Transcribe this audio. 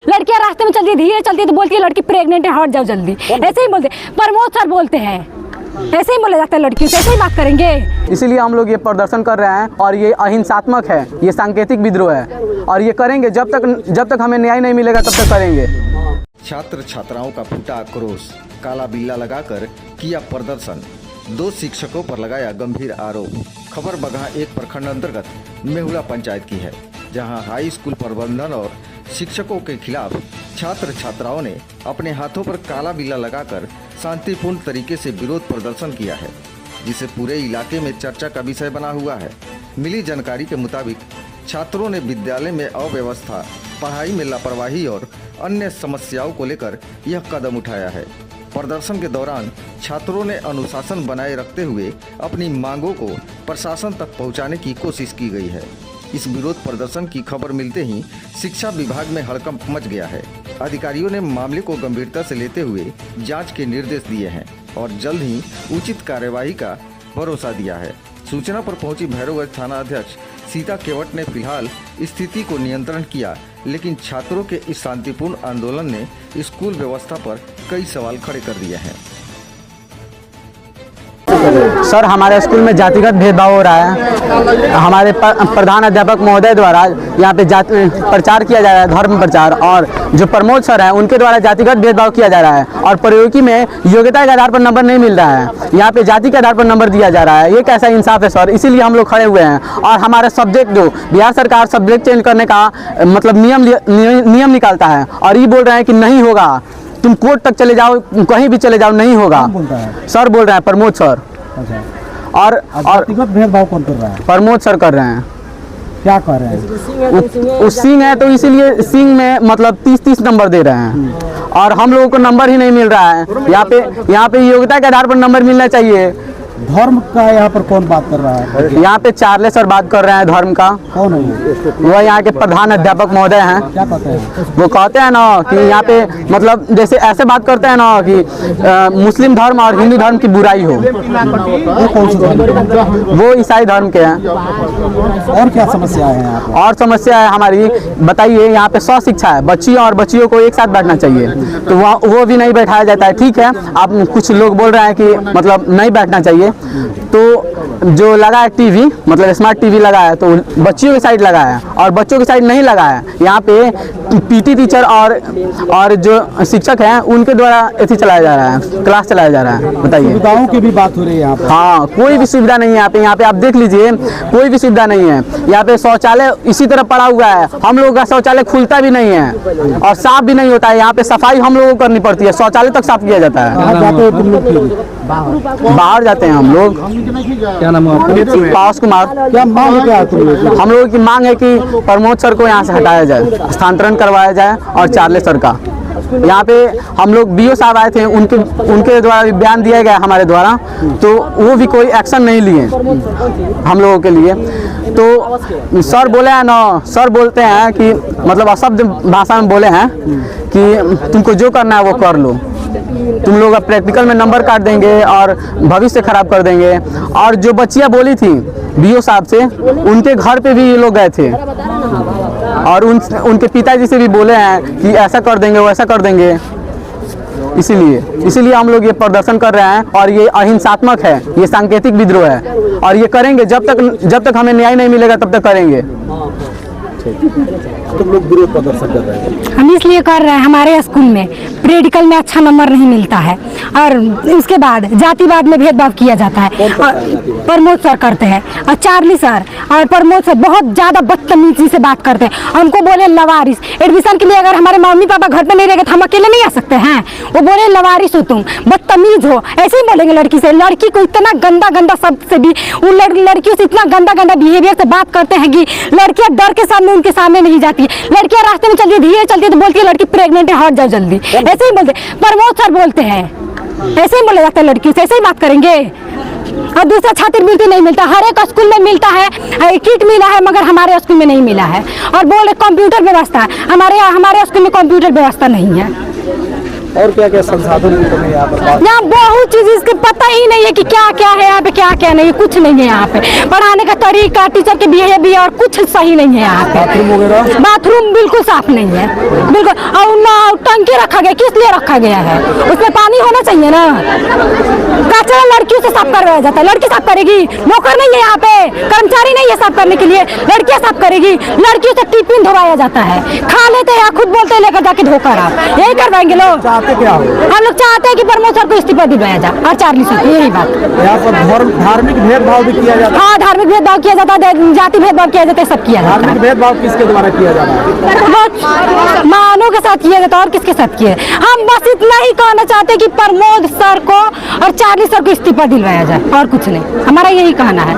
लड़कियां रास्ते में चलती धीरे चलती तो बोलती है लड़की प्रेग्नेंट है, हट जाओ जल्दी, ऐसे ही बोलते। प्रमोद सर बोलते हैं, ऐसे ही बोला जाता है लड़कियों से, ऐसे ही बात करेंगे। इसीलिए हम लोग ये प्रदर्शन कर रहे हैं और ये अहिंसात्मक है, ये सांकेतिक विद्रोह है और ये करेंगे जब तक हमें न्याय नहीं मिलेगा तब तक करेंगे। छात्र छात्राओं का फूटा आक्रोश, काला बिल्ला लगाकर किया प्रदर्शन, 2 शिक्षकों पर लगाया गंभीर आरोप। खबर बगहा 1 प्रखंड अंतर्गत मेहुला पंचायत की है, जहां हाई स्कूल प्रबंधन और शिक्षकों के खिलाफ छात्र छात्राओं ने अपने हाथों पर काला बिल्ला लगाकर शांतिपूर्ण तरीके से विरोध प्रदर्शन किया है, जिसे पूरे इलाके में चर्चा का विषय बना हुआ है। मिली जानकारी के मुताबिक छात्रों ने विद्यालय में अव्यवस्था, पढ़ाई में लापरवाही और अन्य समस्याओं को लेकर यह कदम उठाया है। प्रदर्शन के दौरान छात्रों ने अनुशासन बनाए रखते हुए अपनी मांगों को प्रशासन तक पहुंचाने की कोशिश की गई है। इस विरोध प्रदर्शन की खबर मिलते ही शिक्षा विभाग में हड़कंप मच गया है। अधिकारियों ने मामले को गंभीरता से लेते हुए जांच के निर्देश दिए हैं और जल्द ही उचित कार्यवाही का भरोसा दिया है। सूचना पर पहुंची भैरवगंज थाना अध्यक्ष सीता केवट ने फिलहाल स्थिति को नियंत्रण किया, लेकिन छात्रों के इस शांतिपूर्ण आंदोलन ने स्कूल व्यवस्था पर कई सवाल खड़े कर दिए हैं। सर, हमारे स्कूल में जातिगत भेदभाव हो रहा है। हमारे प्रधान अध्यापक महोदय द्वारा यहाँ पे प्रचार किया जा रहा है, धर्म प्रचार, और जो प्रमोद सर हैं उनके द्वारा जातिगत भेदभाव किया जा रहा है और प्रयोगी में योग्यता के आधार पर नंबर नहीं मिल रहा है, यहाँ पे जाति के आधार पर नंबर दिया जा रहा है। ये कैसा इंसाफ है सर? इसीलिए हम लोग खड़े हुए हैं। और हमारा सब्जेक्ट जो बिहार सरकार सब्जेक्ट चेंज करने का मतलब नियम निकालता है और ये बोल रहे हैं कि नहीं होगा, तुम कोर्ट तक चले जाओ, कहीं भी चले जाओ, नहीं होगा। सर बोल रहे हैं, प्रमोद सर। और व्यक्तिगत भेदभाव कौन कर रहा है? प्रमोद सर कर रहे हैं। क्या कर रहे हैं? उस सिंह है तो इसीलिए सिंह में मतलब 30 नंबर दे रहे हैं और हम लोगों को नंबर ही नहीं मिल रहा है। यहाँ पे योग्यता के आधार पर नंबर मिलना चाहिए। धर्म का यहाँ पर कौन बात कर रहा है? यहाँ पे चार्ले सर बात कर रहे हैं धर्म का। कौन है वो यहाँ के प्रधान अध्यापक महोदय हैं। क्या कहते हैं? वो कहते हैं ना कि यहाँ पे मतलब जैसे ऐसे बात करते हैं ना कि मुस्लिम धर्म और हिंदू धर्म की बुराई हो। वो कौन सा धर्म? वो ईसाई धर्म के हैं। और क्या समस्या है यहाँ पर? और समस्या है हमारी, बताइए। यहाँ पे 100 शिक्षा है, बच्चियों और बच्चियों को एक साथ बैठना चाहिए, तो वहाँ वो भी नहीं बैठाया जाता है। ठीक है, आप कुछ लोग बोल रहे हैं कि मतलब नहीं बैठना चाहिए, तो जो लगा है टीवी, मतलब स्मार्ट टीवी लगा है, तो बच्चियों की साइड लगा है और बच्चों की साइड नहीं लगा है। यहाँ पे पीटी टीचर और जो शिक्षक हैं उनके द्वारा ऐसे चलाया जा रहा है, क्लास चलाया जा रहा है। बताइए। सुविधाओं की भी बात हो रही है यहाँ पर। हाँ, कोई भी सुविधा नहीं है यहाँ पे। यहाँ पे आप देख लीजिए, कोई भी सुविधा नहीं है। यहाँ पे शौचालय इसी तरह पड़ा हुआ है, हम लोगों का शौचालय खुलता भी नहीं है और साफ भी नहीं होता है। यहाँ पे सफाई हम लोगों को करनी पड़ती है, शौचालय तक साफ किया जाता है। बाहर जाते हैं हम लोग। क्या नाम है आपका? पावस कुमार। क्या मांग क्या है तुम लोग? हम लोगों की मांग है कि प्रमोद सर को यहाँ से हटाया जाए, स्थानांतरण करवाया जाए, और चार्ले सर का। यहाँ पे हम लोग बीओ साहब आए थे, उनके द्वारा बयान दिया गया हमारे द्वारा, तो वो भी कोई एक्शन नहीं लिए हम लोगों के लिए। तो सर बोले हैं ना, सर बोलते हैं कि मतलब अशब्द भाषा में बोले हैं कि तुमको जो करना है वो कर लो, तुम लोग अब प्रैक्टिकल में नंबर काट देंगे और भविष्य खराब कर देंगे। और जो बच्चियां बोली थी बीओ साहब से, उनके घर पे भी ये लोग गए थे और उनके पिताजी से भी बोले हैं कि ऐसा कर देंगे, वैसा कर देंगे। इसीलिए हम लोग ये प्रदर्शन कर रहे हैं और ये अहिंसात्मक है, ये सांकेतिक विद्रोह है और ये करेंगे जब तक हमें न्याय नहीं मिलेगा तब तक करेंगे। तुम लोग विरोध प्रदर्शन कर रहे हैं? हम इसलिए कर रहे हैं, हमारे स्कूल में प्रैक्टिकल में अच्छा नंबर नहीं मिलता है और उसके बाद जातिवाद में भेदभाव किया जाता है। और प्रमोद सर करते हैं और चार्ली सर और प्रमोद सर बहुत ज़्यादा बदतमीजी से बात करते हैं। हमको बोले लवारिस, एडमिशन के लिए अगर हमारे मम्मी पापा घर पे नहीं रहेंगे तो हम अकेले नहीं आ सकते हैं। वो बोले लवारिस हो तुम, बदतमीज हो, ऐसे ही बोलेंगे लड़की से। लड़की को इतना गंदा शब्द से भी, उन लड़कियों से इतना गंदा बिहेवियर से बात करते हैं कि लड़कियाँ डर के सामने उनके सामने नहीं जाती। लड़कियां रास्ते में चलती धीरे चलती तो बोलती है लड़की प्रेग्नेंट है, हट जाओ जल्दी, ऐसे ही बोलते। प्रमोद सर बोलते हैं, ऐसे ही बोला जाता है लड़कियों से, ऐसे ही बात करेंगे। और दूसरा छात्रवृत्ति नहीं मिलता, हर एक स्कूल में मिलता है, किट मिला है, मगर हमारे स्कूल में नहीं मिला है। और बोले कंप्यूटर व्यवस्था, हमारे स्कूल में कंप्यूटर व्यवस्था नहीं है। और क्या क्या संसाधन की कमी यहाँ पर? यहाँ बहुत चीज इसके पता ही नहीं है कि क्या क्या है यहाँ पे, क्या क्या नहीं, कुछ नहीं है यहाँ पे। पढ़ाने का तरीका, टीचर के बिहेवियर और कुछ सही नहीं है यहाँ पे। बाथरूम वगैरह? बाथरूम बिल्कुल साफ नहीं है, बिल्कुल। और ना टंकी रखा गया, किस लिए रखा गया है? उसमें पानी होना चाहिए ना। कचरा लड़कियों से साफ करवाया जाता है, लड़की साफ करेगी? नौकर नहीं है यहाँ पे, कर्मचारी नहीं है साफ करने के लिए, लड़कियां साफ करेगी। लड़कियों से टिफिन धोवाया जाता है, खा लेते हैं, खुद बोलते हैं लेकर जाके धोकर आप, यही करवाएंगे लोग। चाहते क्या हो? हम लोग चाहते हैं कि प्रमोद सर को इस्तीफा दिलवाया जाए और चार्ली सर को, यही बात। यहाँ पर धार्मिक भेदभाव भी किया जाता है। हाँ, धार्मिक भेदभाव किया जाता है, जाति भेदभाव किया जाता है, सब किया जाता धार्मिक भेदभाव किसके द्वारा किया जा रहा है? है। मानव के साथ किया जाता है और किसके साथ किया? हम बस इतना ही कहना चाहते हैं कि प्रमोद सर को और चार्ली सर को इस्तीफा दिलवाया जाए, और कुछ नहीं, हमारा यही कहना है।